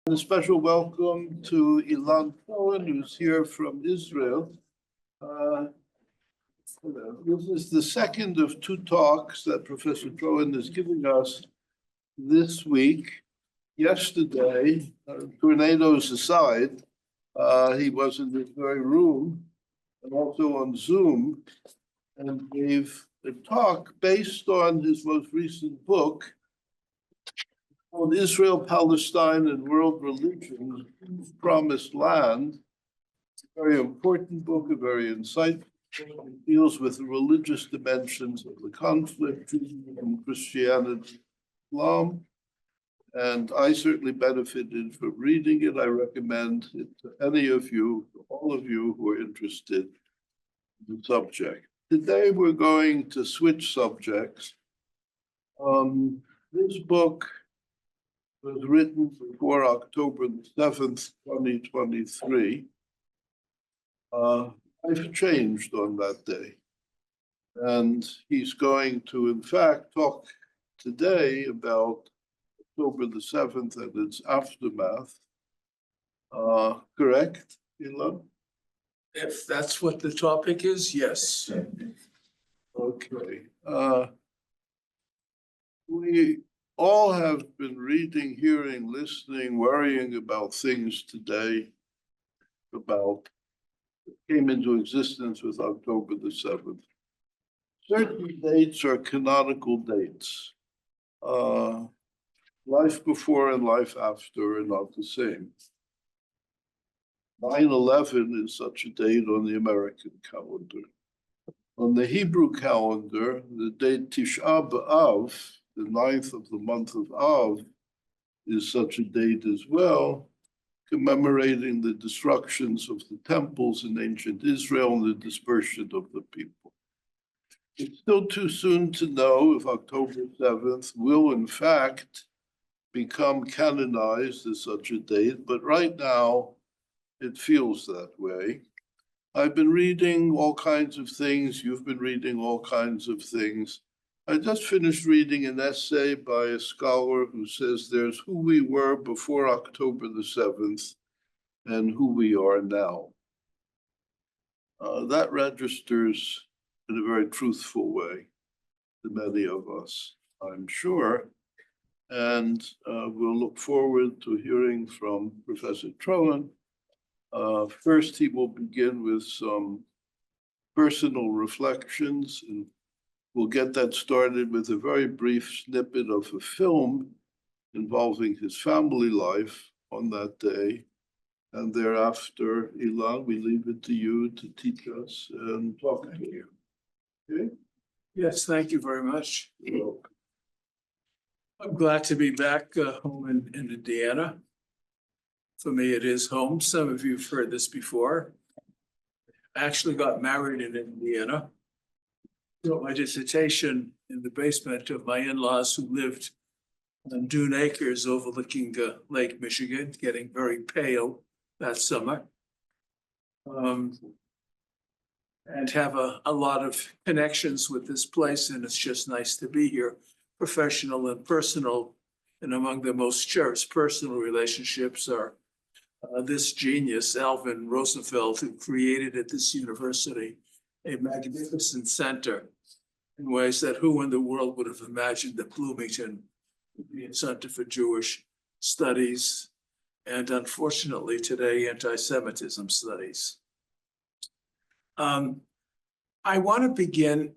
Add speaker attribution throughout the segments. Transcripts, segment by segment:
Speaker 1: A special welcome to Ilan Troen, who's here from Israel. This is the second of two talks that Professor Troen is giving us this week. Yesterday, tornadoes aside, he was in this very room and also on Zoom and gave a talk based on his most recent book, on Israel, Palestine, and World Religions, Promised Land. It's a very important book, a very insightful book. It deals with the religious dimensions of the conflict, Judaism, Christianity, Islam. And I certainly benefited from reading it. I recommend it to any of you, all of you who are interested in the subject. Today, we're going to switch subjects. This book was written before October the 7th, 2023. Life changed on that day. And he's going to, in fact, talk today about October the 7th and its aftermath. Correct, Ilan?
Speaker 2: If that's what the topic is, yes.
Speaker 1: Okay. We all have been reading, hearing, listening, worrying about things today about what came into existence with October the 7th. Certain dates are canonical dates. Life before and life after are not the same. 9/11 is such a date on the American calendar. On the Hebrew calendar, the date Tisha B'Av, the 9th of the month of Av, is such a date as well, commemorating the destructions of the temples in ancient Israel and the dispersion of the people. It's still too soon to know if October 7th will, in fact, become canonized as such a date, but right now, it feels that way. I've been reading all kinds of things. You've been reading all kinds of things. I just finished reading an essay by a scholar who says there's who we were before October the 7th and who we are now. That registers in a very truthful way to many of us, I'm sure. And we'll look forward to hearing from Professor Troen. First, he will begin with some personal reflections, and we'll get that started with a very brief snippet of a film involving his family life on that day. And thereafter, Ilan, we leave it to you to teach us and talk to you. Okay?
Speaker 2: Yes, thank you very much.
Speaker 1: You're welcome.
Speaker 2: I'm glad to be back home in Indiana. For me, it is home. Some of you have heard this before. I actually got married in Indiana. Wrote my dissertation in the basement of my in-laws who lived on Dune Acres overlooking Lake Michigan, getting very pale that summer. And have a lot of connections with this place, and it's just nice to be here, professional and personal. And among the most cherished personal relationships are this genius, Alvin Roosevelt, who created at this university a magnificent center in ways that who in the world would have imagined that Bloomington would be a center for Jewish studies and, unfortunately, today, anti-Semitism studies. I want to begin.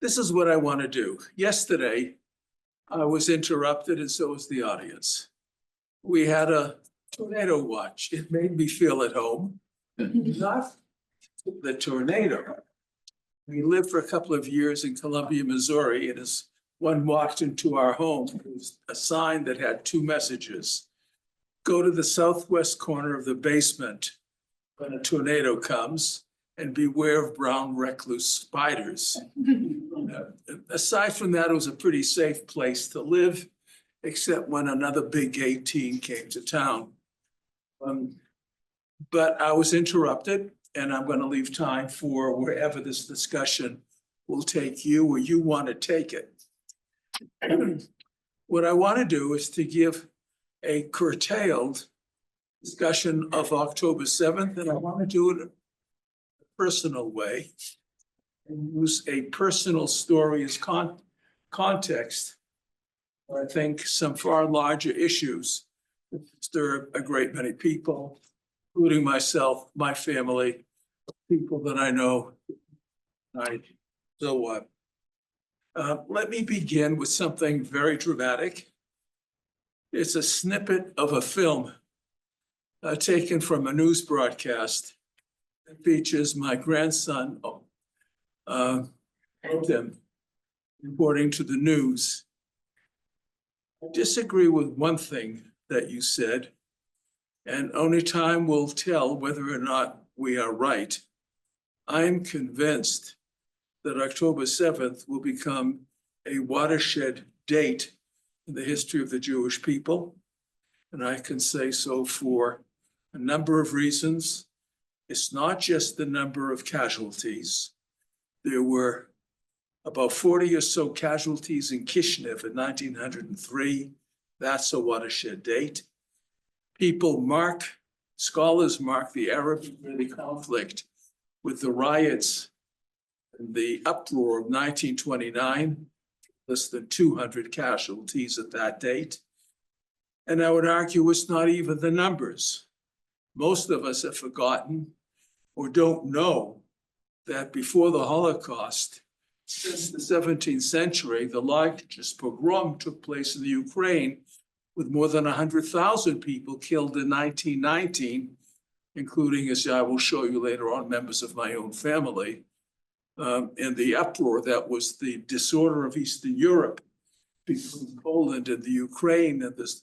Speaker 2: This is what I want to do. Yesterday, I was interrupted, and so was the audience. We had a tornado watch. It made me feel at home. Not the tornado. We lived for a couple of years in Columbia, Missouri, and as one walked into our home, there was a sign that had two messages. Go to the southwest corner of the basement when a tornado comes, and beware of brown recluse spiders. Aside from that, it was a pretty safe place to live, except when another big 18 came to town. But I was interrupted, and I'm going to leave time for wherever this discussion will take you or you want to take it. What I want to do is to give a curtailed discussion of October 7th, and I want to do it in a personal way and use a personal story as context. I think some far larger issues that disturb a great many people, including myself, my family, people that I know. Let me begin with something very dramatic. It's a snippet of a film taken from a news broadcast that features my grandson, Lopin, reporting to the news. I disagree with one thing that you said, and only time will tell whether or not we are right. I'm convinced that October 7th will become a watershed date in the history of the Jewish people. And I can say so for a number of reasons. It's not just the number of casualties. There were about 40 or so casualties in Kishinev in 1903. That's a watershed date. Scholars mark the Arab-Israeli conflict with the riots and the uproar of 1929, less than 200 casualties at that date. And I would argue it's not even the numbers. Most of us have forgotten or don't know that before the Holocaust, since the 17th century, the largest pogrom took place in the Ukraine with more than 100,000 people killed in 1919, including, as I will show you later on, members of my own family. And the uproar that was the disorder of Eastern Europe between Poland and the Ukraine, and the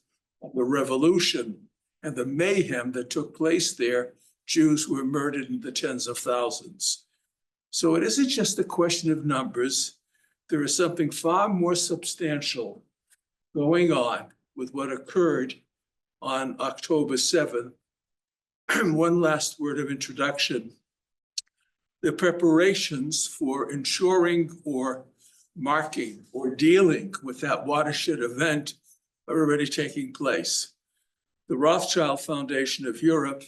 Speaker 2: revolution and the mayhem that took place there. Jews were murdered in the tens of thousands. So it isn't just a question of numbers. There is something far more substantial going on with what occurred on October 7th. One last word of introduction. The preparations for ensuring or marking or dealing with that watershed event are already taking place. The Rothschild Foundation of Europe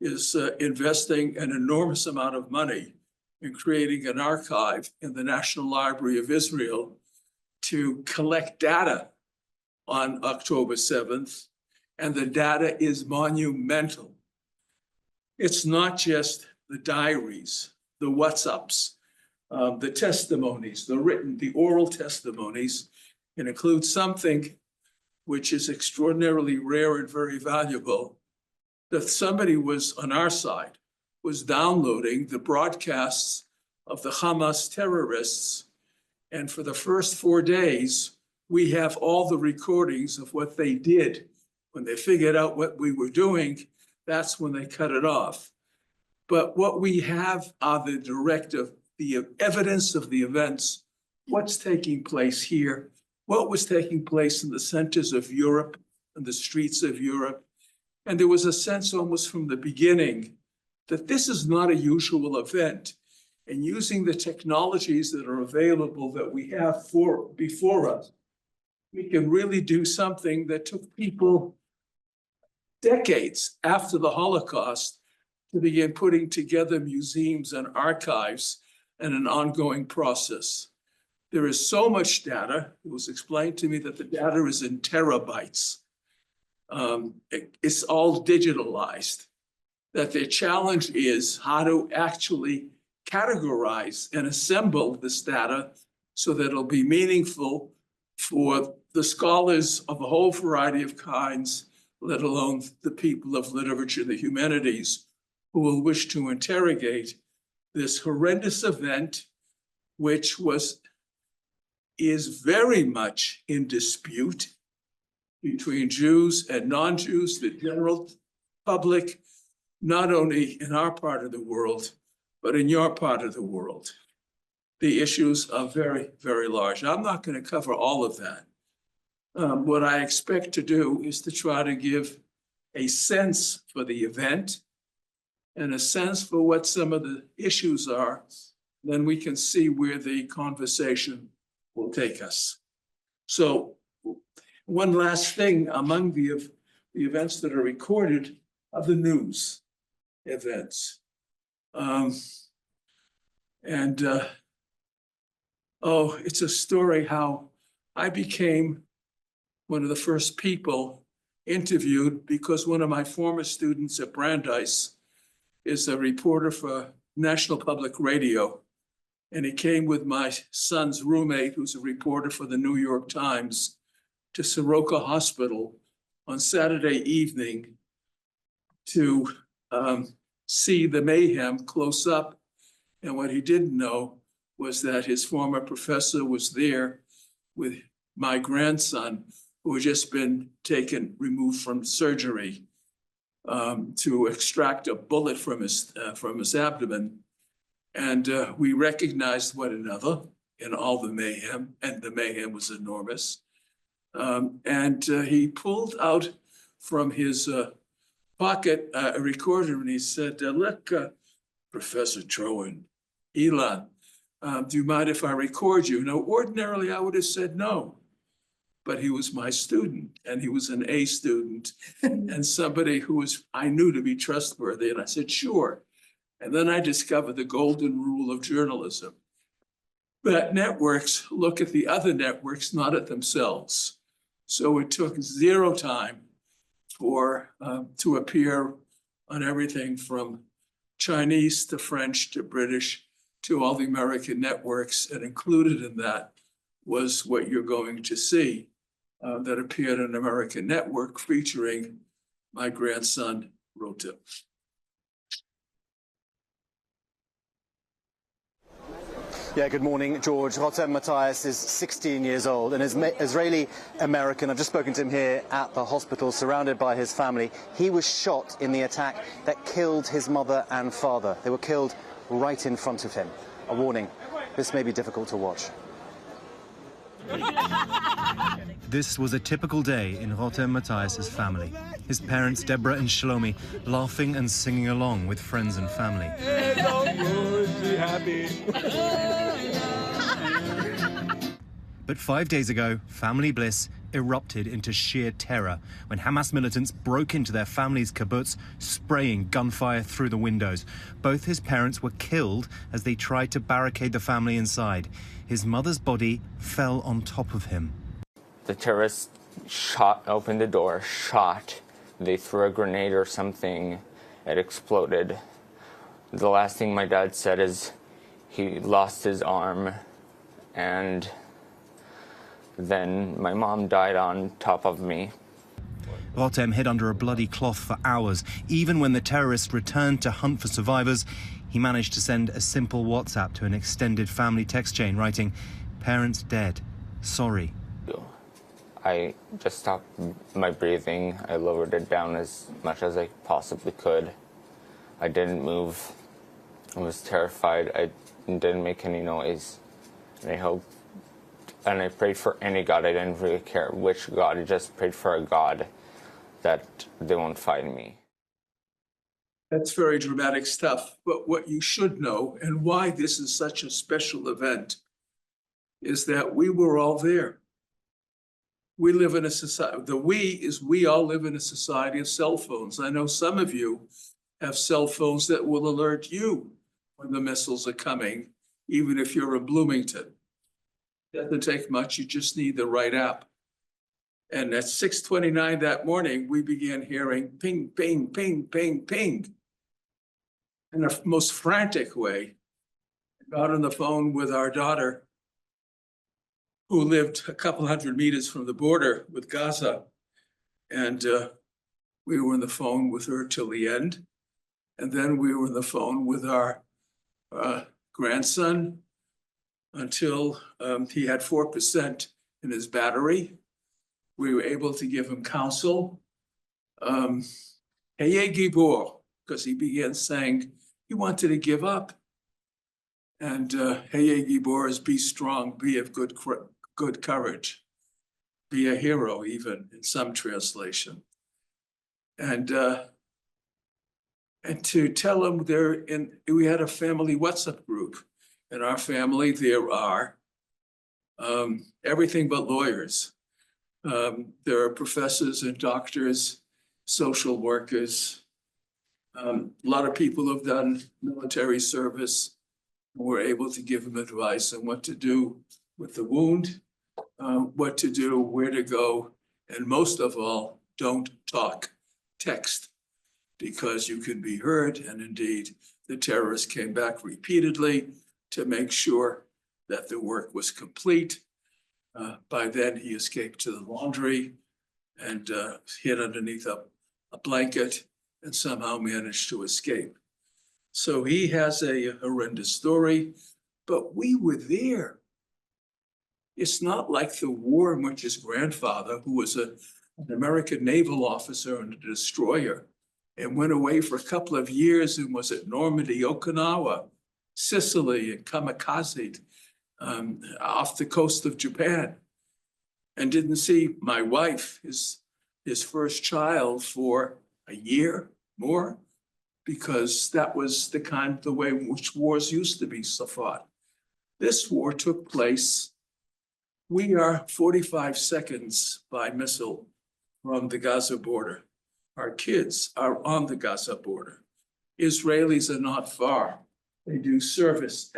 Speaker 2: is investing an enormous amount of money in creating an archive in the National Library of Israel to collect data on October 7th, and the data is monumental. It's not just the diaries, the WhatsApps, the testimonies, the oral testimonies. It includes something which is extraordinarily rare and very valuable, that somebody was on our side, was downloading the broadcasts of the Hamas terrorists. And for the first 4 days, we have all the recordings of what they did. When they figured out what we were doing, that's when they cut it off. But what we have are the evidence of the events, what's taking place here, what was taking place in the centers of Europe and the streets of Europe. And there was a sense almost from the beginning that this is not a usual event. And using the technologies that are available that we have before us, we can really do something that took people decades after the Holocaust to begin putting together museums and archives and an ongoing process. There is so much data. It was explained to me that the data is in terabytes. It's all digitalized, that the challenge is how to actually categorize and assemble this data so that it'll be meaningful for the scholars of a whole variety of kinds, let alone the people of literature, the humanities, who will wish to interrogate this horrendous event, which is very much in dispute between Jews and non-Jews, the general public, not only in our part of the world, but in your part of the world. The issues are very, very large. I'm not going to cover all of that. What I expect to do is to try to give a sense for the event and a sense for what some of the issues are. Then we can see where the conversation will take us. So one last thing among the the events that are recorded are the news events. It's a story how I became one of the first people interviewed because one of my former students at Brandeis is a reporter for National Public Radio. And he came with my son's roommate, who's a reporter for the New York Times, to Soroka Hospital on Saturday evening to see the mayhem close up. And what he didn't know was that his former professor was there with my grandson, who had just been removed from surgery to extract a bullet from his abdomen. And we recognized one another in all the mayhem, and the mayhem was enormous. He pulled out from his pocket a recorder, and he said, look, Professor Troen, Ilan, do you mind if I record you? Now, ordinarily, I would have said no, but he was my student, and he was an A student, and somebody who I knew to be trustworthy, and I said, sure. And then I discovered the golden rule of journalism, that networks look at the other networks, not at themselves. So it took zero time to appear on everything from Chinese to French to British to all the American networks, and included in that was what you're going to see that appeared on an American network featuring my grandson, Rota.
Speaker 3: Yeah, good morning, George. Rotem Matthias is 16 years old and is Israeli-American. I've just spoken to him here at the hospital, surrounded by his family. He was shot in the attack that killed his mother and father. They were killed right in front of him. A warning, this may be difficult to watch.
Speaker 4: This was a typical day in Rotem Matthias' family. His parents, Deborah and Shlomi, laughing and singing along with friends and family. But 5 days ago, family bliss erupted into sheer terror when Hamas militants broke into their family's kibbutz, spraying gunfire through the windows. Both his parents were killed as they tried to barricade the family inside. His mother's body fell on top of him.
Speaker 5: The terrorists opened the door, shot. They threw a grenade or something. It exploded. The last thing my dad said is he lost his arm, and then my mom died on top of me.
Speaker 4: Rotem hid under a bloody cloth for hours. Even when the terrorists returned to hunt for survivors, he managed to send a simple WhatsApp to an extended family text chain, writing, "Parents dead. Sorry."
Speaker 5: I just stopped my breathing. I lowered it down as much as I possibly could. I didn't move. I was terrified. I didn't make any noise. And I hoped, and I prayed for any God. I didn't really care which God. I just prayed for a God that they won't find me.
Speaker 2: That's very dramatic stuff. But what you should know, and why this is such a special event, is that we were all there. We live in a society, the we is we all live in a society of cell phones. I know some of you have cell phones that will alert you when the missiles are coming, even if you're in Bloomington. It doesn't take much, you just need the right app. And at 6:29 that morning, we began hearing ping, ping, ping, ping, ping. In the most frantic way. I got on the phone with our daughter, who lived a couple hundred meters from the border with Gaza. And we were on the phone with her till the end. And then we were on the phone with our grandson until he had 4% in his battery. We were able to give him counsel. Hey, Gibor, because he began saying he wanted to give up. And Hey, Gibor is be strong, be of good courage, be a hero, even in some translation. And to tell them we had a family WhatsApp group. In our family, there are everything but lawyers. There are professors and doctors social workers, a lot of people who've done military service. We're able to give them advice on what to do with the wound, what to do, where to go, and most of all, don't talk, text, because you can be heard. And indeed, the terrorists came back repeatedly to make sure that the work was complete. By then, he escaped to the laundry and hid underneath a blanket and somehow managed to escape. So he has a horrendous story, but we were there. It's not like the war in which his grandfather, who was an American naval officer and a destroyer, and went away for a couple of years and was at Normandy, Okinawa, Sicily, and kamikazed off the coast of Japan, and didn't see my wife, his first child, for a year more, because that was the way in which wars used to be fought. This war took place. We are 45 seconds by missile from the Gaza border. Our kids are on the Gaza border. Israelis are not far. They do service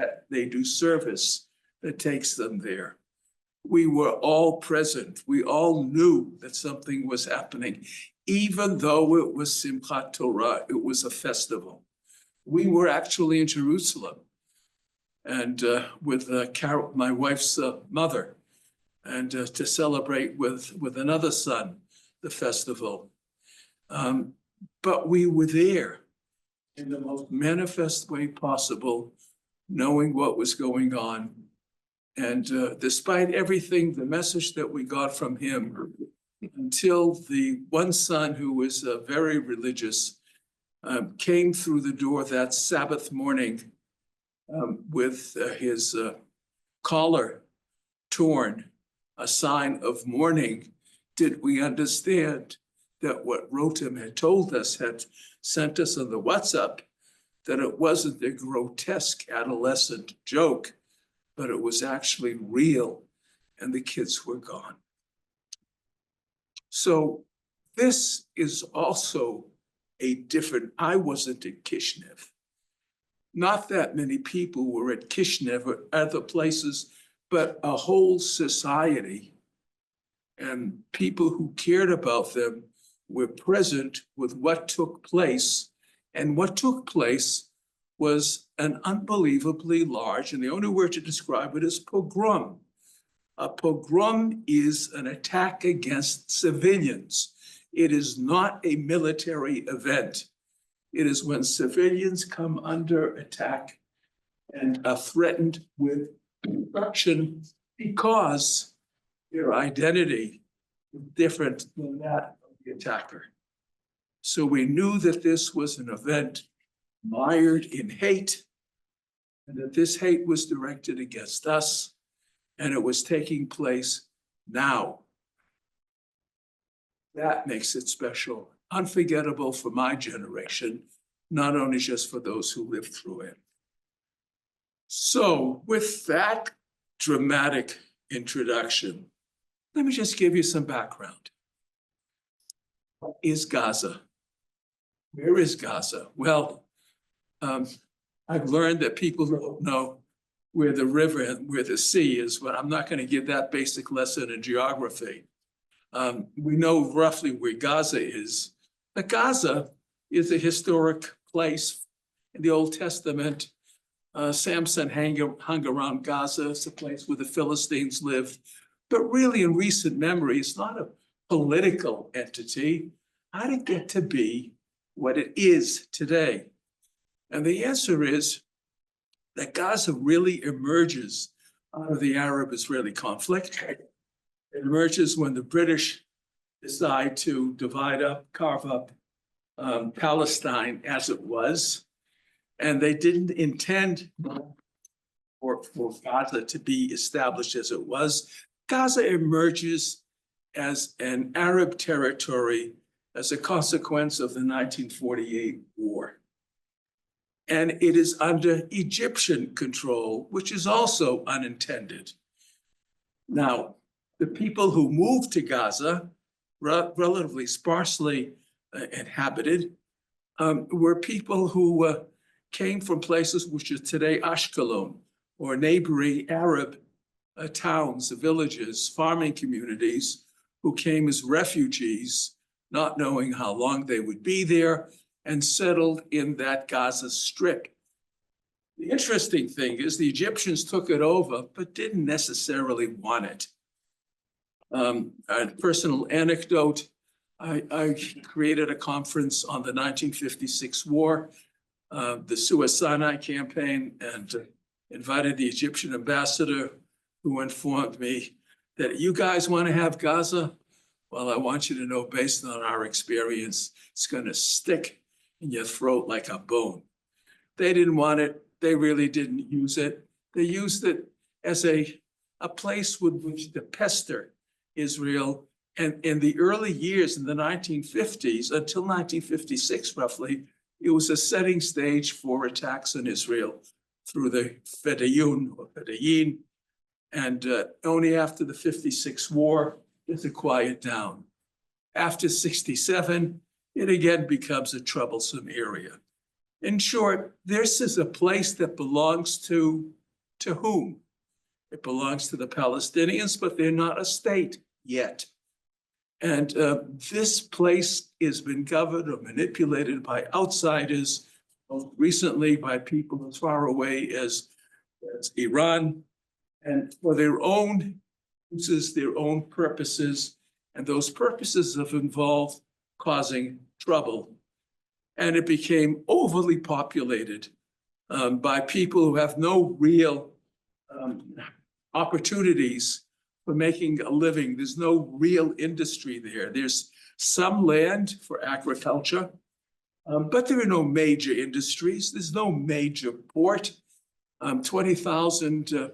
Speaker 2: that takes them there. We were all present. We all knew that something was happening, even though it was Simchat Torah, it was a festival. We were actually in Jerusalem and with Carol, my wife's mother, and to celebrate with another son, the festival. But we were there in the most manifest way possible, knowing what was going on. And despite everything, the message that we got from him, until the one son who was very religious came through the door that Sabbath morning with his collar torn, a sign of mourning, did we understand that what Lopin had told us, had sent us on the WhatsApp, that it wasn't a grotesque adolescent joke, but it was actually real, and the kids were gone. So this is also a different, I wasn't at Kishinev. Not that many people were at Kishinev or other places, but a whole society and people who cared about them were present with what took place. And what took place was an unbelievably large, and the only word to describe it is pogrom. A pogrom is an attack against civilians. It is not a military event. It is when civilians come under attack and are threatened with destruction because their identity is different than that of the attacker. So we knew that this was an event mired in hate, and that this hate was directed against us, and it was taking place now. That makes it special, unforgettable for my generation, not only just for those who lived through it. So with that dramatic introduction, let me just give you some background. What is Gaza? Where is Gaza? Well, I've learned that people don't know where the river and where the sea is, but I'm not going to give that basic lesson in geography. We know roughly where Gaza is, but Gaza is a historic place in the Old Testament. Samson hung around Gaza. It's a place where the Philistines lived. But really, in recent memory, it's not a political entity. How did it get to be what it is today? And the answer is that Gaza really emerges out of the Arab-Israeli conflict. It emerges when the British decide to divide up, carve up Palestine as it was. And they didn't intend for Gaza to be established as it was. Gaza emerges as an Arab territory as a consequence of the 1948 war. And it is under Egyptian control, which is also unintended. Now, the people who moved to Gaza, relatively sparsely, inhabited were people who came from places which are today Ashkelon or neighboring Arab towns, villages, farming communities, who came as refugees, not knowing how long they would be there, and settled in that Gaza Strip. The interesting thing is the Egyptians took it over, but didn't necessarily want it. A personal anecdote, I created a conference on the 1956 war, the Suez Sinai campaign, and invited the Egyptian ambassador, who informed me that you guys want to have Gaza? Well, I want you to know, based on our experience, it's going to stick in your throat like a bone. They didn't want it. They really didn't use it. They used it as a place with which to pester Israel. And in the early years, in the 1950s, until 1956 roughly, it was a setting stage for attacks on Israel through the Fedayeen or Fedayeen. And only after the 56 war, it quiet down. After 67, it again becomes a troublesome area. In short, this is a place that belongs to whom? It belongs to the Palestinians, but they're not a state yet. And this place has been governed or manipulated by outsiders, most recently by people as far away as Iran, and for their own uses, their own purposes, and those purposes have involved causing trouble. And it became overly populated by people who have no real opportunities for making a living. There's no real industry there. There's some land for agriculture, but there are no major industries. There's no major port. 20,000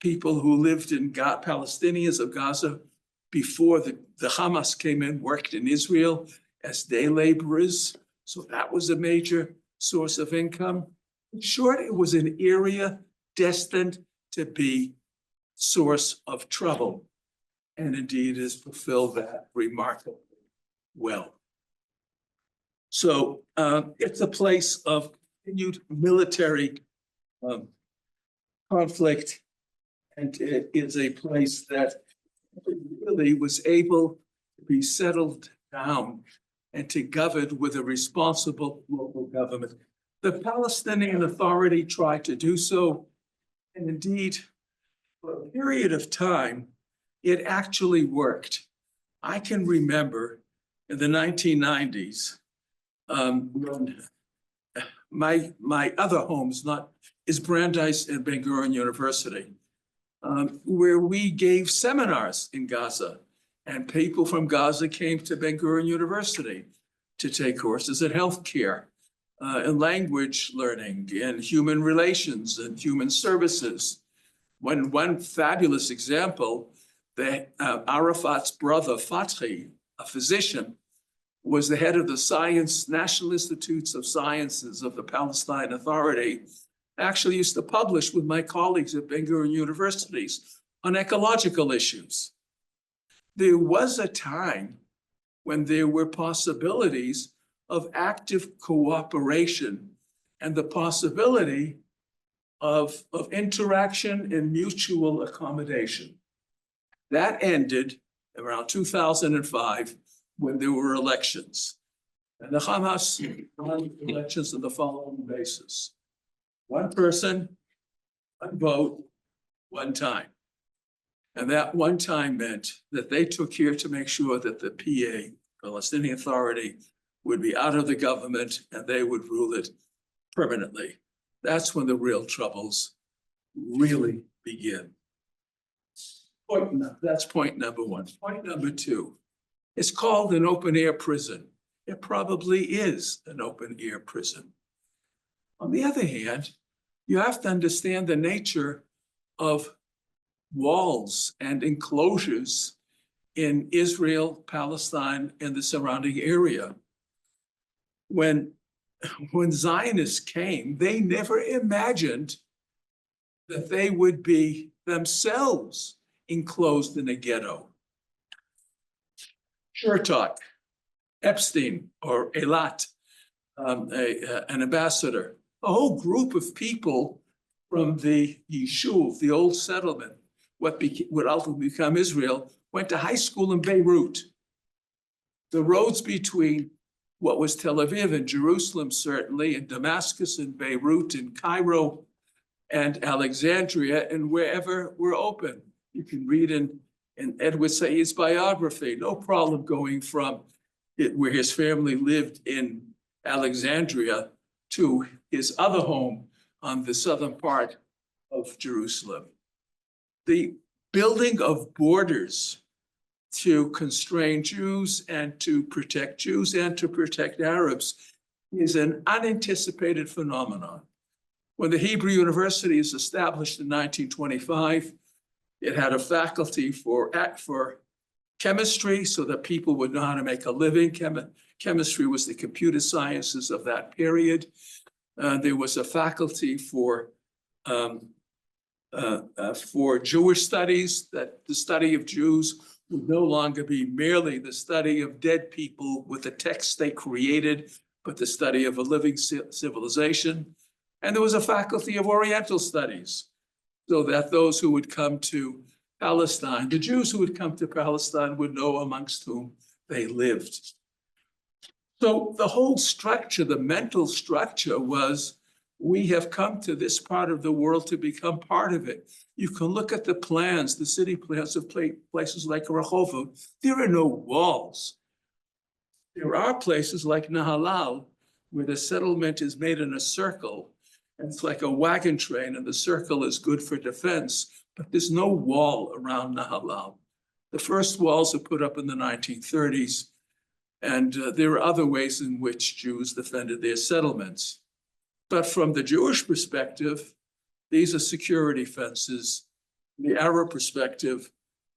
Speaker 2: people who lived in Palestinians of Gaza before the Hamas came in worked in Israel as day laborers. So that was a major source of income. In short, it was an area destined to be source of trouble, and indeed has fulfilled that remarkably well. So it's a place of continued military conflict, and it is a place that really was able to be settled down and to govern with a responsible local government. The Palestinian Authority tried to do so, and indeed, for a period of time, it actually worked. I can remember in the 1990s, when my other homes is Brandeis and Ben-Gurion University, where we gave seminars in Gaza, and people from Gaza came to Ben-Gurion University to take courses in healthcare, in language learning, in human relations and human services. One fabulous example, Arafat's brother, Fatih, a physician, was the head of the National Institutes of Sciences of the Palestine Authority, actually used to publish with my colleagues at Ben-Gurion Universities on ecological issues. There was a time when there were possibilities of active cooperation and the possibility of interaction and mutual accommodation. That ended around 2005 when there were elections. And the Hamas won elections on the following basis: one person, one vote, one time. And that one time meant that they took care to make sure that the PA, Palestinian Authority, would be out of the government and they would rule it permanently. That's when the real troubles really begin. That's point number one. Point number two, it's called an open air prison. It probably is an open air prison. On the other hand, you have to understand the nature of walls and enclosures in Israel, Palestine, and the surrounding area. When Zionists came, they never imagined that they would be themselves enclosed in a ghetto. Sure talk. Epstein or Eilat, an ambassador, a whole group of people from the Yishuv, the old settlement, what would ultimately become Israel, went to high school in Beirut. The roads between what was Tel Aviv and Jerusalem, certainly, and Damascus and Beirut and Cairo and Alexandria and wherever were open. You can read in Edward Said's biography, no problem going from where his family lived in Alexandria to his other home on the southern part of Jerusalem. The building of borders to constrain Jews and to protect Jews and to protect Arabs is an unanticipated phenomenon. When the Hebrew University was established in 1925, it had a faculty for chemistry so that people would know how to make a living. Chemistry was the computer sciences of that period. There was a faculty for Jewish studies, that the study of Jews would no longer be merely the study of dead people with the texts they created, but the study of a living civilization. And there was a faculty of Oriental studies, so that those who would come to Palestine, the Jews who would come to Palestine, would know amongst whom they lived. So the whole structure, the mental structure, was we have come to this part of the world to become part of it. You can look at the plans, the city plans of places like Rehovot. There are no walls. There are places like Nahalal, where the settlement is made in a circle, and it's like a wagon train, and the circle is good for defense, but there's no wall around Nahalal. The first walls are put up in the 1930s, and there are other ways in which Jews defended their settlements. But from the Jewish perspective, these are security fences. From the Arab perspective,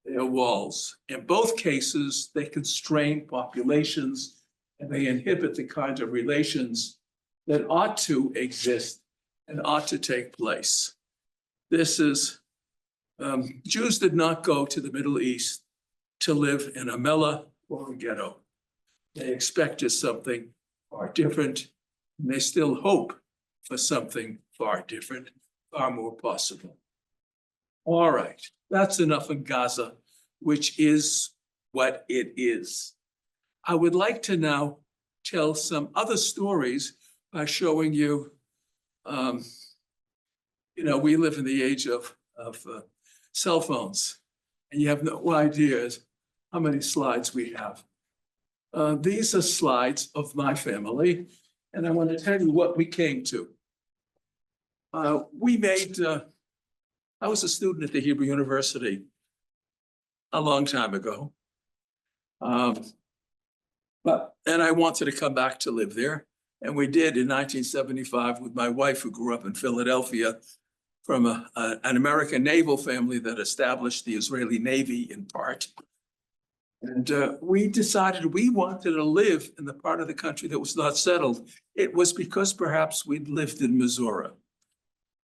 Speaker 2: they are walls. In both cases, they constrain populations and they inhibit the kinds of relations that ought to exist and ought to take place. This is, Jews did not go to the Middle East to live in a mellah or a ghetto. They expected something far different, and they still hope for something far different, far more possible. All right, that's enough in Gaza, which is what it is. I would like to now tell some other stories by showing you, we live in the age of cell phones, and you have no idea how many slides we have. These are slides of my family, and I want to tell you what we came to. I was a student at the Hebrew University a long time ago. And I wanted to come back to live there. And we did in 1975 with my wife, who grew up in Philadelphia, from an American naval family that established the Israeli Navy in part. And we decided we wanted to live in the part of the country that was not settled. It was because perhaps we'd lived in Missouri.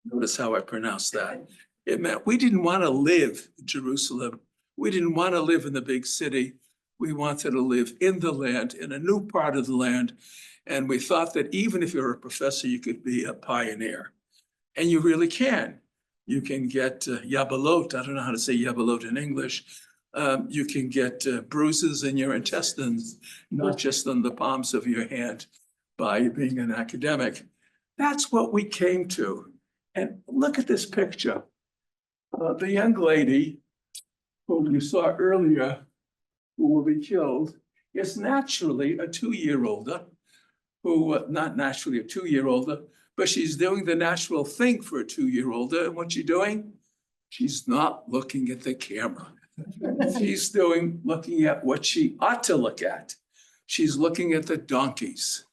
Speaker 2: Notice how I pronounced that. It meant we didn't want to live in Jerusalem. We didn't want to live in the big city. We wanted to live in the land, in a new part of the land. And we thought that even if you're a professor, you could be a pioneer. And you really can. You can get yabalot. I don't know how to say yabalot in English. You can get bruises in your intestines, not just on the palms of your hand, by being an academic. That's what we came to. And look at this picture. The young lady whom you saw earlier, who will be killed, is naturally a 2-year-older, who, not naturally a 2-year-older, but she's doing the natural thing for a 2-year-older. And what's she doing? She's not looking at the camera. She's looking at what she ought to look at. She's looking at the donkeys.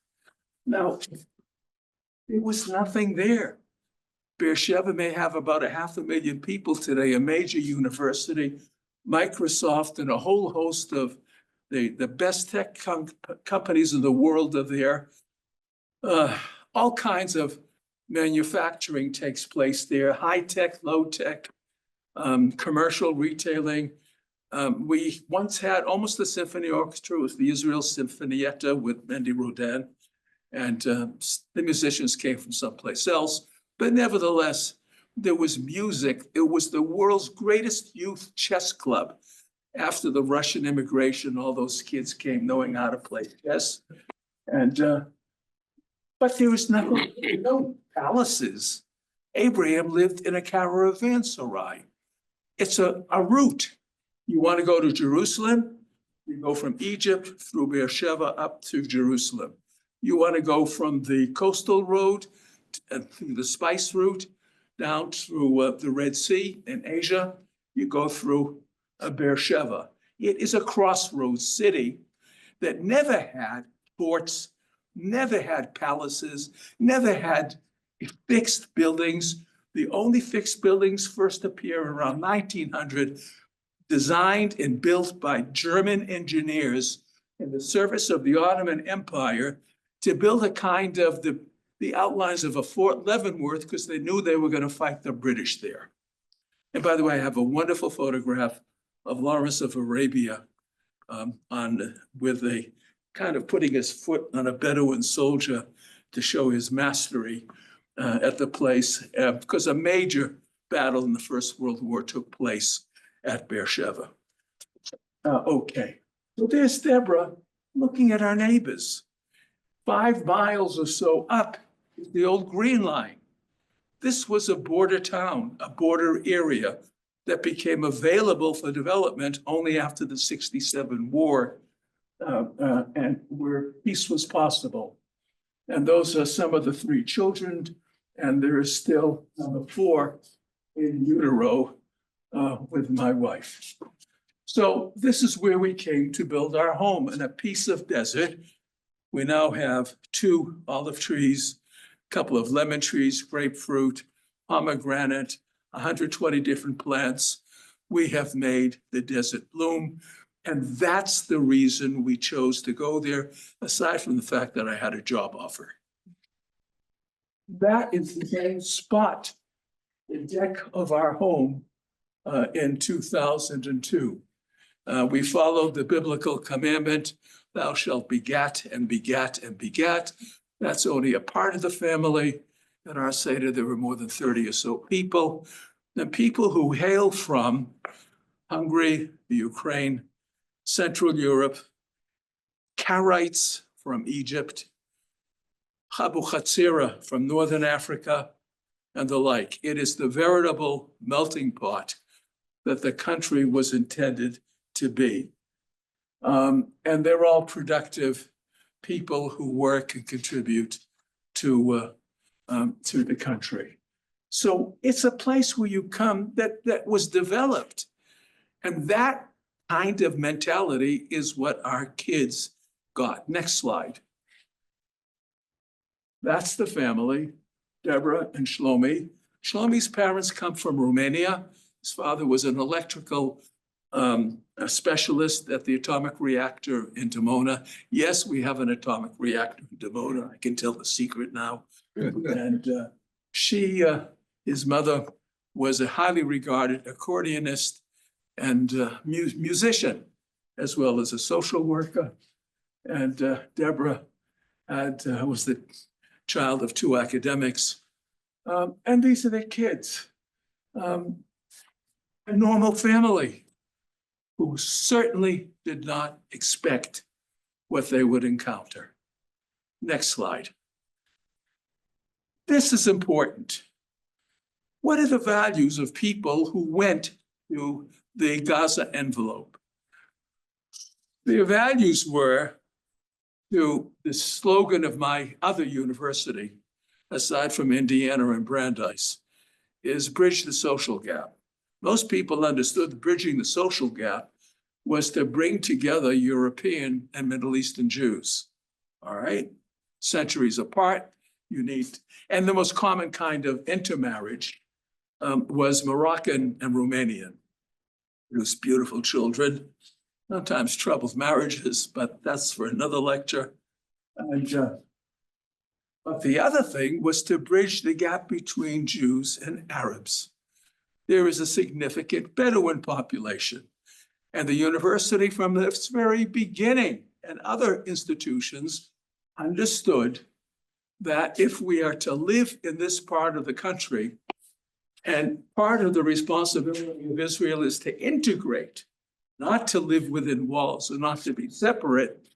Speaker 2: Now, there was nothing there. Beersheba may have about 500,000 people today, a major university, Microsoft, and a whole host of the best tech companies in the world are there. All kinds of manufacturing takes place there, high tech, low tech, commercial retailing, We once had almost a symphony orchestra. It was the Israel Sinfonietta with Mendy Rodin. And the musicians came from someplace else. But nevertheless, there was music. It was the world's greatest youth chess club. After the Russian immigration, all those kids came knowing how to play chess. And but there was no palaces. Abraham lived in a caravanserai. It's a route. You want to go to Jerusalem, you go from Egypt through Beersheba up to Jerusalem. You want to go from the coastal road through the spice route down through the Red Sea in Asia, you go through Beersheba. It is a crossroads city that never had ports, never had palaces, never had fixed buildings. The only fixed buildings first appear around 1900, designed and built by German engineers in the service of the Ottoman Empire to build a kind of the outlines of a Fort Leavenworth because they knew they were going to fight the British there. And by the way, I have a wonderful photograph of Lawrence of Arabia with a kind of putting his foot on a Bedouin soldier to show his mastery at the place, because a major battle in the First World War took place at Beersheba. Okay, so there's Deborah looking at our neighbors. 5 miles or so up is the old Green Line. This was a border town, a border area that became available for development only after the '67 war, and where peace was possible. And those are some of the 3 children, and there is still number 4 in utero with my wife. So this is where we came to build our home, in a piece of desert. We now have 2 olive trees, a couple of lemon trees, grapefruit, pomegranate, 120 different plants. We have made the desert bloom. And that's the reason we chose to go there, aside from the fact that I had a job offer. That is the same spot, the deck of our home in 2002. We followed the biblical commandment, thou shalt begat and begat and begat. That's only a part of the family. At our Seder, there were more than 30 or so people. And people who hail from Hungary, the Ukraine, Central Europe, Karaites from Egypt, Habu Chatzira from Northern Africa, and the like. It is the veritable melting pot that the country was intended to be. And they're all productive people who work and contribute to the country. So it's a place where you come that was developed. And that kind of mentality is what our kids got. Next slide. That's the family, Deborah and Shlomi. Shlomi's parents come from Romania. His father was an electrical a specialist at the atomic reactor in Dimona. Yes, we have an atomic reactor in Dimona. I can tell the secret now. And his mother was a highly regarded accordionist and musician, as well as a social worker. And Deborah was the child of 2 academics. And these are their kids. A normal family who certainly did not expect what they would encounter. Next slide. This is important. What are the values of people who went to the Gaza envelope? Their values were, to the slogan of my other university, aside from Indiana and Brandeis, is bridge the social gap. Most people understood that bridging the social gap was to bring together European and Middle Eastern Jews. All right, centuries apart, and the most common kind of intermarriage was Moroccan and Romanian. Produced beautiful children, sometimes troubled marriages, but that's for another lecture. And but the other thing was to bridge the gap between Jews and Arabs. There is a significant Bedouin population. And the university from its very beginning and other institutions understood that if we are to live in this part of the country, and part of the responsibility of Israel is to integrate, not to live within walls and not to be separate,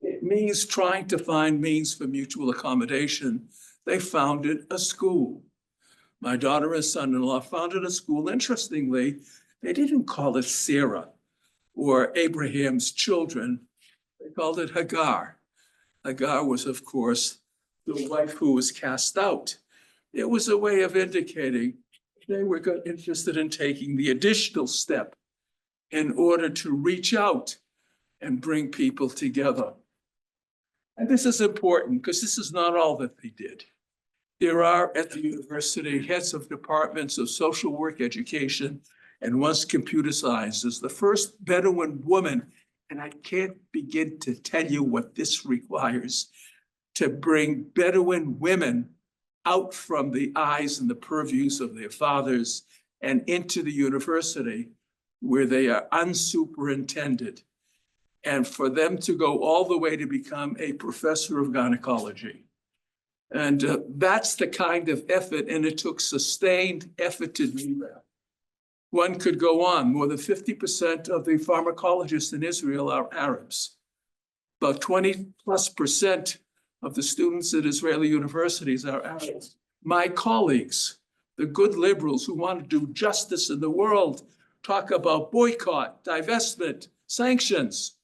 Speaker 2: it means trying to find means for mutual accommodation. They founded a school. My daughter and son-in-law founded a school. Interestingly, they didn't call it Sarah or Abraham's children. They called it Hagar. Hagar was, of course, the wife who was cast out. It was a way of indicating they were interested in taking the additional step in order to reach out and bring people together. And this is important because this is not all that they did. There are at the university heads of departments of social work, education, and once computer sciences. The first Bedouin woman, and I can't begin to tell you what this requires, to bring Bedouin women out from the eyes and the purviews of their fathers and into the university where they are unsuperintended, and for them to go all the way to become a professor of gynecology. And that's the kind of effort, and it took sustained effort to do that. One could go on. More than 50% of the pharmacologists in Israel are Arabs. About 20+% of the students at Israeli universities are Arabs. My colleagues, the good liberals who want to do justice in the world, talk about boycott, divestment, sanctions.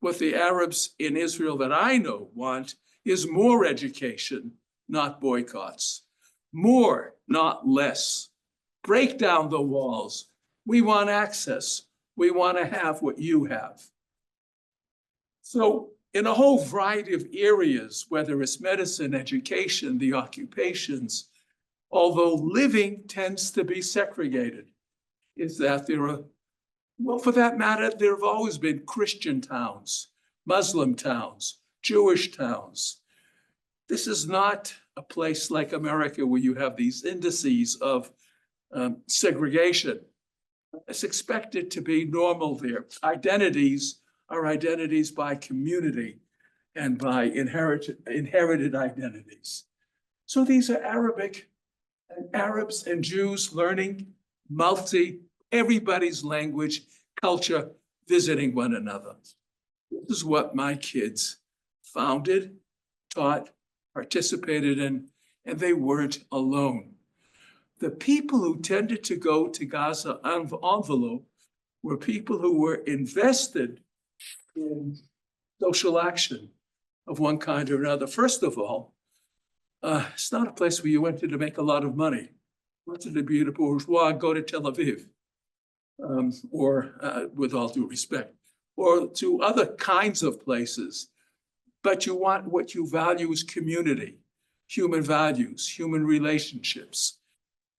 Speaker 2: What the Arabs in Israel that I know want is more education, not boycotts. More, not less. Break down the walls. We want access. We want to have what you have. So in a whole variety of areas, whether it's medicine, education, the occupations, although living tends to be segregated, is that there are, well, for that matter, there have always been Christian towns, Muslim towns, Jewish towns. This is not a place like America where you have these indices of segregation. It's expected to be normal there. Identities are identities by community and by inherited identities. So these are Arabic and Arabs and Jews learning everybody's language, culture, visiting one another. This is what my kids founded, taught, participated in, and they weren't alone. The people who tended to go to Gaza envelope were people who were invested in social action of one kind or another. First of all, it's not a place where you went to make a lot of money. You wanted to be a bourgeois, go to Tel Aviv, or with all due respect, or to other kinds of places. But you want what you value is community, human values, human relationships.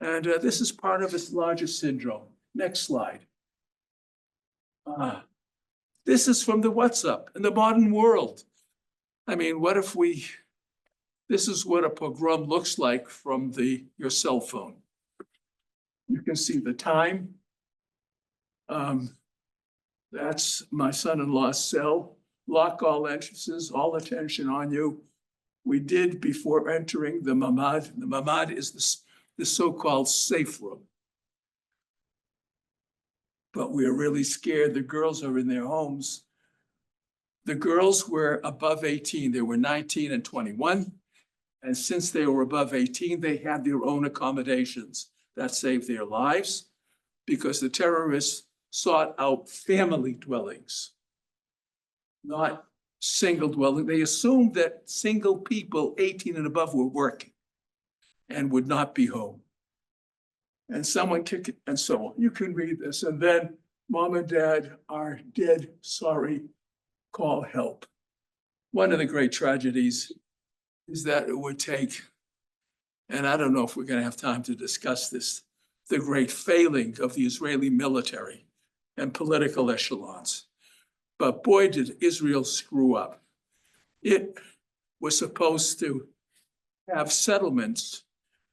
Speaker 2: And this is part of its larger syndrome. Next slide. This is from the WhatsApp in the modern world. I mean, what if this is what a pogrom looks like from your cell phone. You can see the time. That's my son-in-law's cell. Lock all entrances, all attention on you. We did before entering the mamad. The mamad is the so-called safe room. But we're really scared. The girls are in their homes. The girls were above 18. They were 19 and 21. And since they were above 18, they had their own accommodations. That saved their lives because the terrorists sought out family dwellings, not single dwelling. They assumed that single people 18 and above were working and would not be home. And someone kicked it, and so on. You can read this. And then mom and dad are dead, sorry, call help. One of the great tragedies is that it would take, and I don't know if we're going to have time to discuss this, the great failing of the Israeli military and political echelons. But boy, did Israel screw up. It was supposed to have settlements.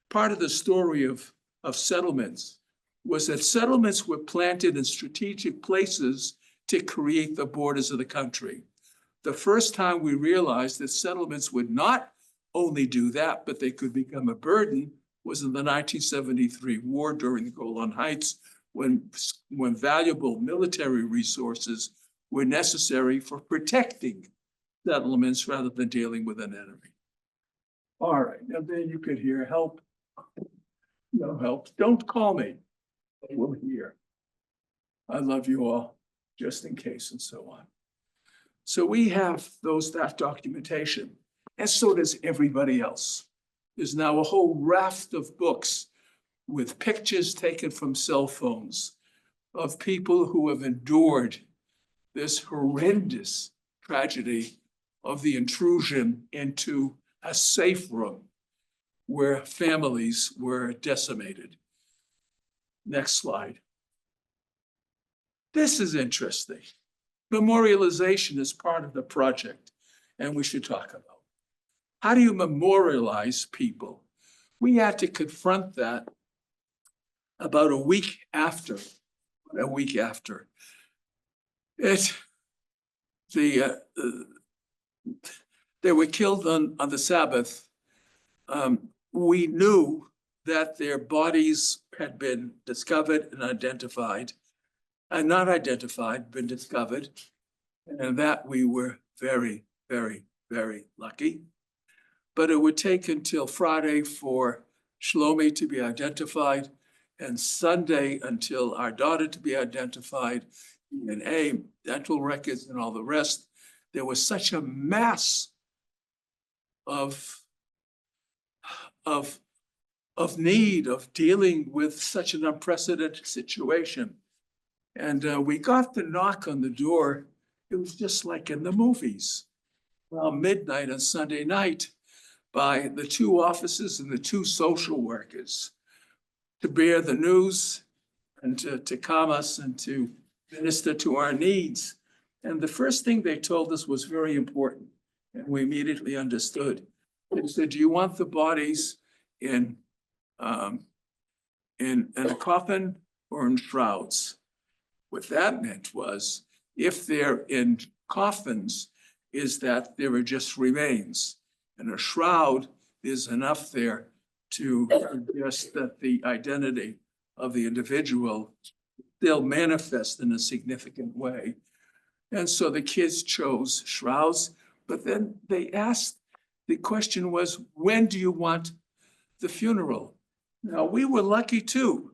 Speaker 2: Part of the story of settlements was that settlements were planted in strategic places to create the borders of the country. The first time we realized that settlements would not only do that, but they could become a burden was in the 1973 war during the Golan Heights, when valuable military resources were necessary for protecting settlements rather than dealing with an enemy. All right, and then you could hear help. No help. Don't call me. I will hear. I love you all, just in case, and so on. So we have that documentation, and so does everybody else. There's now a whole raft of books with pictures taken from cell phones of people who have endured this horrendous tragedy of the intrusion into a safe room where families were decimated. Next slide. This is interesting. Memorialization is part of the project, and we should talk about. How do you memorialize people? We had to confront that about a week after. They were killed on the Sabbath. We knew that their bodies had been discovered and identified, and not identified, been discovered, and that we were very, very, very lucky. But it would take until Friday for Shlomi to be identified, and Sunday until our daughter to be identified, DNA, dental records, and all the rest. There was such a mass of need, of dealing with such an unprecedented situation. And we got the knock on the door. It was just like in the movies, around midnight on Sunday night, by the two officers and the two social workers to bear the news and to calm us and to minister to our needs. And the first thing they told us was very important, and we immediately understood. They said, do you want the bodies in a coffin or in shrouds? What that meant was, if they're in coffins, is that there are just remains. And a shroud is enough there to suggest that the identity of the individual still manifest in a significant way. And so the kids chose shrouds, but then they asked, the question was, when do you want the funeral? Now, we were lucky too.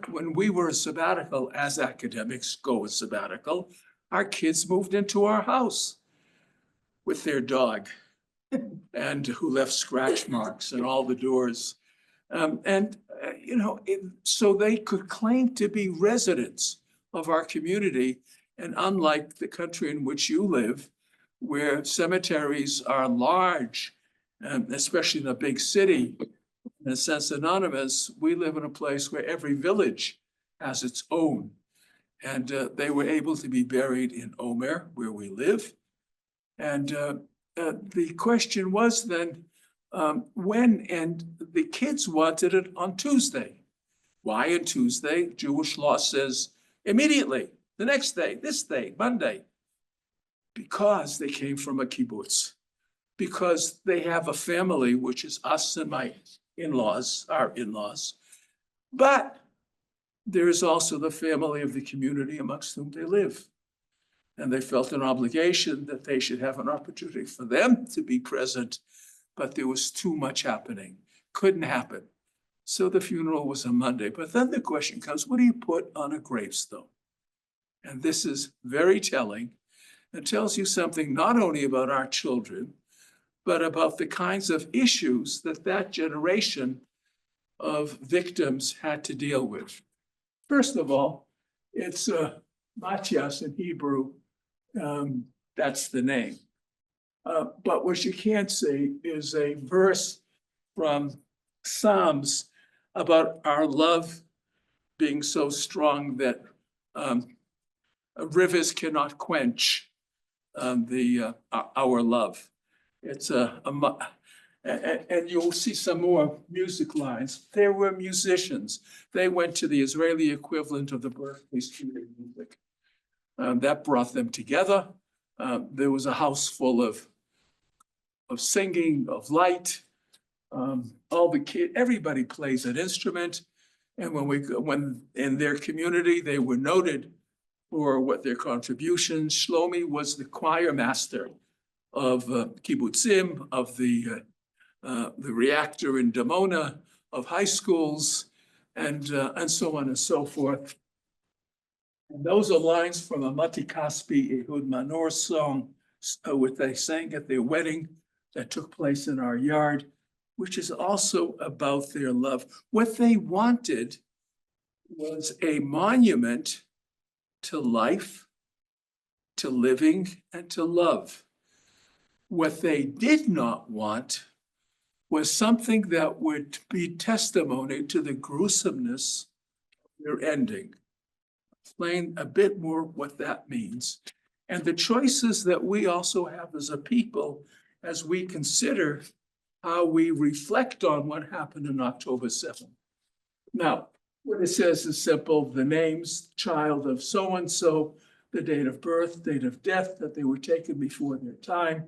Speaker 2: When we were a sabbatical, as academics go a sabbatical, our kids moved into our house with their dog, and who left scratch marks in all the doors. So they could claim to be residents of our community. And unlike the country in which you live, where cemeteries are large, especially in a big city, in a sense anonymous, we live in a place where every village has its own. And they were able to be buried in Omer, where we live. And the question was then, when, and the kids wanted it on Tuesday. Why on Tuesday? Jewish law says immediately, the next day, this day, Monday. Because they came from a kibbutz. Because they have a family, which is us and my in-laws, our in-laws. But there is also the family of the community amongst whom they live. And they felt an obligation that they should have an opportunity for them to be present, but there was too much happening, couldn't happen. So the funeral was on Monday. But then the question comes, what do you put on a gravestone? And this is very telling. It tells you something not only about our children, but about the kinds of issues that that generation of victims had to deal with. First of all, it's Matthias in Hebrew. That's the name. But what you can't see is a verse from Psalms about our love being so strong that rivers cannot quench our love. It's And you'll see some more music lines. There were musicians. They went to the Israeli equivalent of the Berkeley School of Music. That brought them together. There was a house full of singing, of light. All the kids, everybody plays an instrument. And when in their community, they were noted for what their contributions. Shlomi was the choir master of kibbutzim, of the reactor in Dimona, of high schools, and so on and so forth. And those are lines from a Mati Kaspi Ehud Manor song, which they sang at their wedding that took place in our yard, which is also about their love. What they wanted was a monument to life, to living, and to love. What they did not want was something that would be testimony to the gruesomeness of their ending. Explain a bit more what that means. And the choices that we also have as a people as we consider how we reflect on what happened on October 7th. Now, what it says is simple: the names, child of so-and-so, the date of birth, date of death, that they were taken before their time,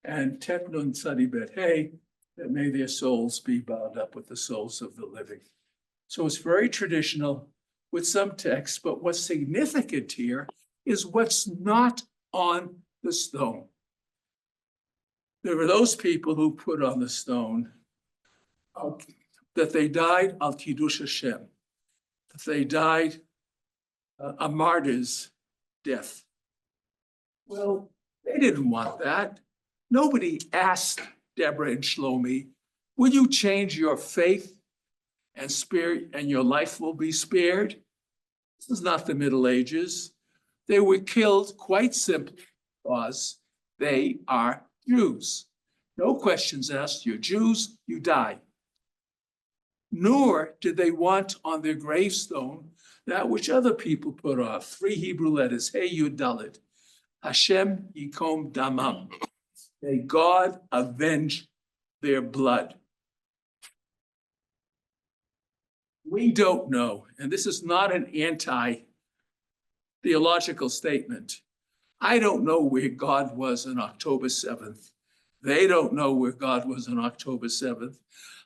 Speaker 2: and Tet Nun Tzadi Bet Hey, that may their souls be bound up with the souls of the living. So it's very traditional with some text, but what's significant here is what's not on the stone. There were those people who put on the stone that they died al Kiddush Hashem, that they died a martyr's death. Well, they didn't want that. Nobody asked Deborah and Shlomi, will you change your faith and spirit and your life will be spared? This is not the Middle Ages. They were killed quite simply because they are Jews. No questions asked. You're Jews, you die. Nor did they want on their gravestone that which other people put off. 3 Hebrew letters, Hey Yud Dalet, Hashem Yikom Damam. May God avenge their blood. We don't know, and this is not an anti-theological statement. I don't know where God was on October 7th. They don't know where God was on October 7th.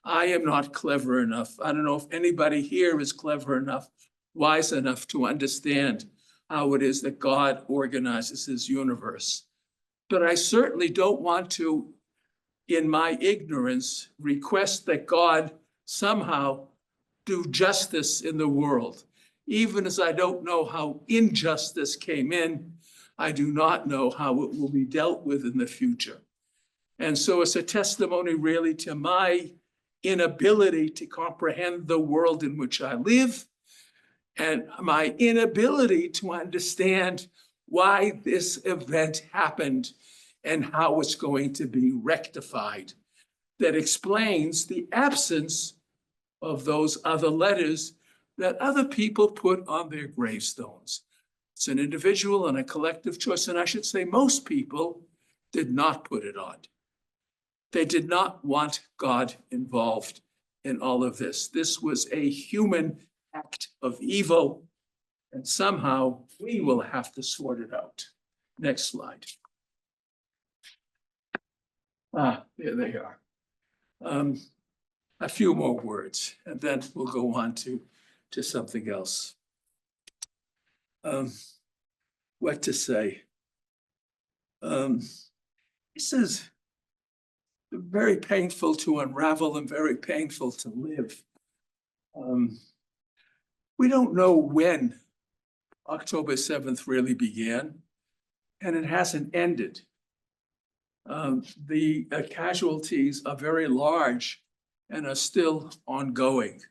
Speaker 2: I am not clever enough. I don't know if anybody here is clever enough, wise enough to understand how it is that God organizes his universe. But I certainly don't want to, in my ignorance, request that God somehow do justice in the world. Even as I don't know how injustice came in, I do not know how it will be dealt with in the future. And so it's a testimony really to my inability to comprehend the world in which I live and my inability to understand why this event happened and how it's going to be rectified. That explains the absence of those other letters that other people put on their gravestones. It's an individual and a collective choice, and I should say most people did not put it on. They did not want God involved in all of this. This was a human act of evil, and somehow we will have to sort it out. Next slide. There they are. A few more words, and then we'll go on to something else. What to say? This is very painful to unravel and very painful to live. We don't know when October 7th really began, and it hasn't ended. The casualties are very large and are still ongoing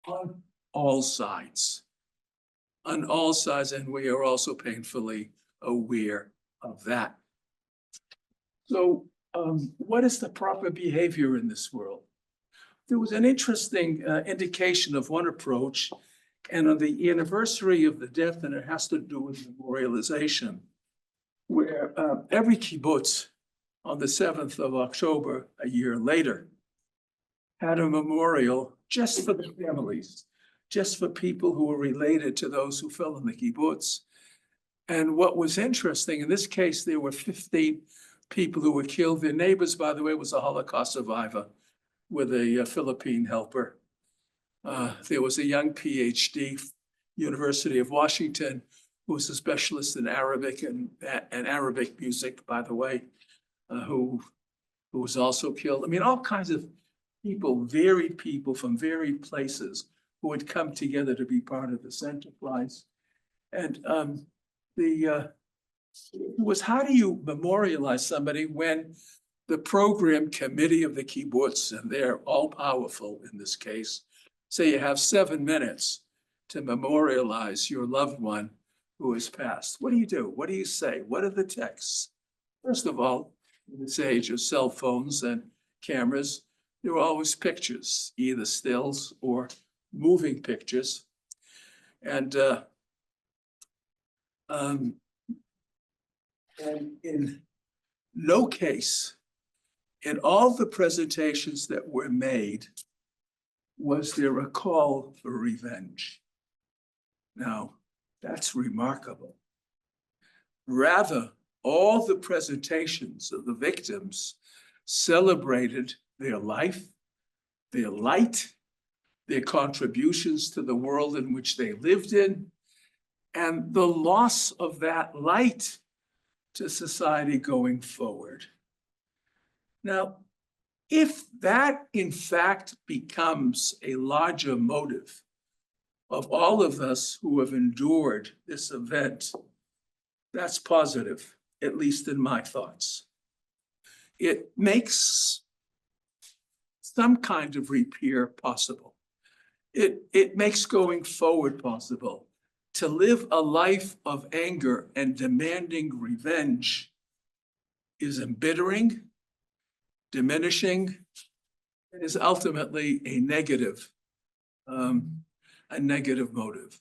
Speaker 2: on all sides. On all sides, and we are also painfully aware of that. So what is the proper behavior in this world? There was an interesting indication of one approach, and on the anniversary of the death, and it has to do with memorialization, where every kibbutz on the 7th of October, a year later, had a memorial just for the families, just for people who were related to those who fell in the kibbutz. And what was interesting, in this case, there were 15 people who were killed. Their neighbors, by the way, was a Holocaust survivor with a Philippine helper. There was a young PhD, University of Washington, who was a specialist in Arabic and Arabic music, by the way, who was also killed. I mean, all kinds of people, varied people from varied places who had come together to be part of this enterprise. And it was, how do you memorialize somebody when the program committee of the kibbutz, and they're all powerful in this case, say you have 7 minutes to memorialize your loved one who has passed? What do you do? What do you say? What are the texts? First of all, in this age of cell phones and cameras, there were always pictures, either stills or moving pictures. And in no case, in all the presentations that were made, was there a call for revenge. Now, that's remarkable. Rather, all the presentations of the victims celebrated their life, their light, their contributions to the world in which they lived in, and the loss of that light to society going forward. Now, if that in fact becomes a larger motive of all of us who have endured this event, that's positive, at least in my thoughts. It makes some kind of repair possible. It makes going forward possible. To live a life of anger and demanding revenge is embittering, diminishing, and is ultimately a negative motive.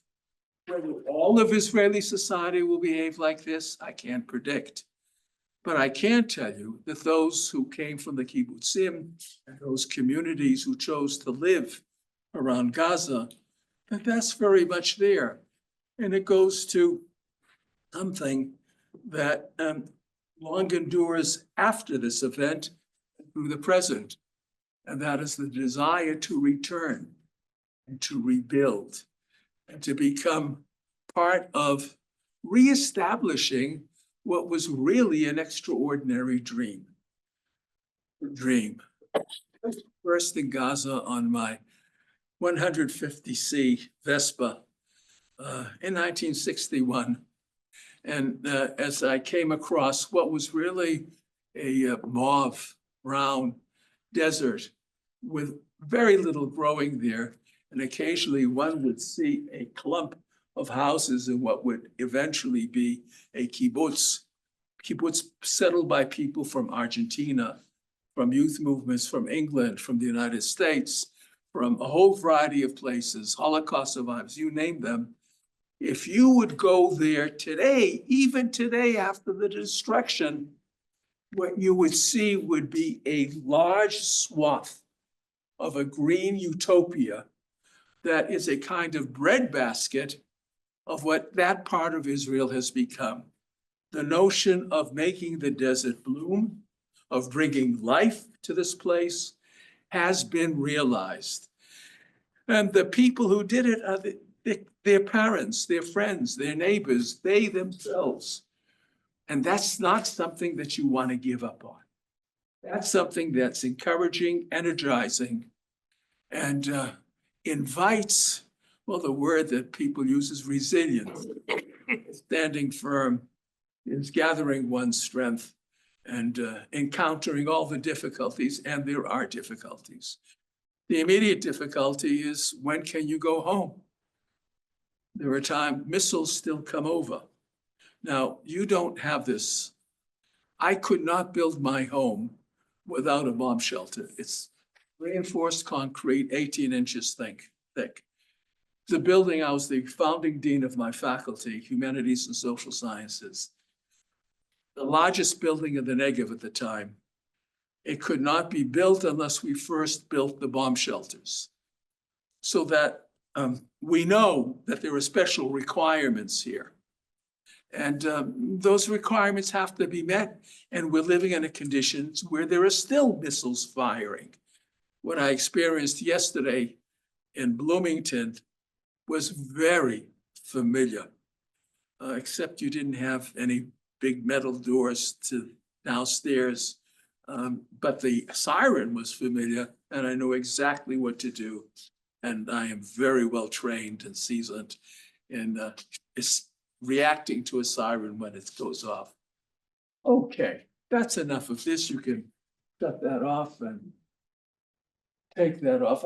Speaker 2: Whether all of Israeli society will behave like this, I can't predict. But I can tell you that those who came from the kibbutzim and those communities who chose to live around Gaza, that's very much there. And it goes to something that long endures after this event through the present. And that is the desire to return and to rebuild and to become part of reestablishing what was really an extraordinary dream. First in Gaza on my 150C Vespa in 1961. And as I came across what was really a mauve brown desert with very little growing there, and occasionally one would see a clump of houses in what would eventually be a kibbutz settled by people from Argentina, from youth movements from England, from the United States, from a whole variety of places, Holocaust survivors, you name them. If you would go there today, even today after the destruction, what you would see would be a large swath of a green utopia that is a kind of breadbasket of what that part of Israel has become. The notion of making the desert bloom, of bringing life to this place, has been realized. And the people who did it are their parents, their friends, their neighbors, they themselves. And that's not something that you want to give up on. That's something that's encouraging, energizing, and invites, well, the word that people use is resilience. Standing firm is gathering one's strength and encountering all the difficulties, and there are difficulties. The immediate difficulty is, when can you go home? There are times missiles still come over. Now, you don't have this. I could not build my home without a bomb shelter. It's reinforced concrete, 18 inches thick. The building, I was the founding dean of my faculty, Humanities and Social Sciences. the largest building in the Negev at the time. It could not be built unless we first built the bomb shelters. So that we know that there are special requirements here. And those requirements have to be met. And we're living in conditions where there are still missiles firing. What I experienced yesterday in Bloomington was very familiar, except you didn't have any big metal doors to downstairs. But the siren was familiar, and I know exactly what to do. And I am very well trained and seasoned in reacting to a siren when it goes off. Okay, that's enough of this. You can shut that off and take that off.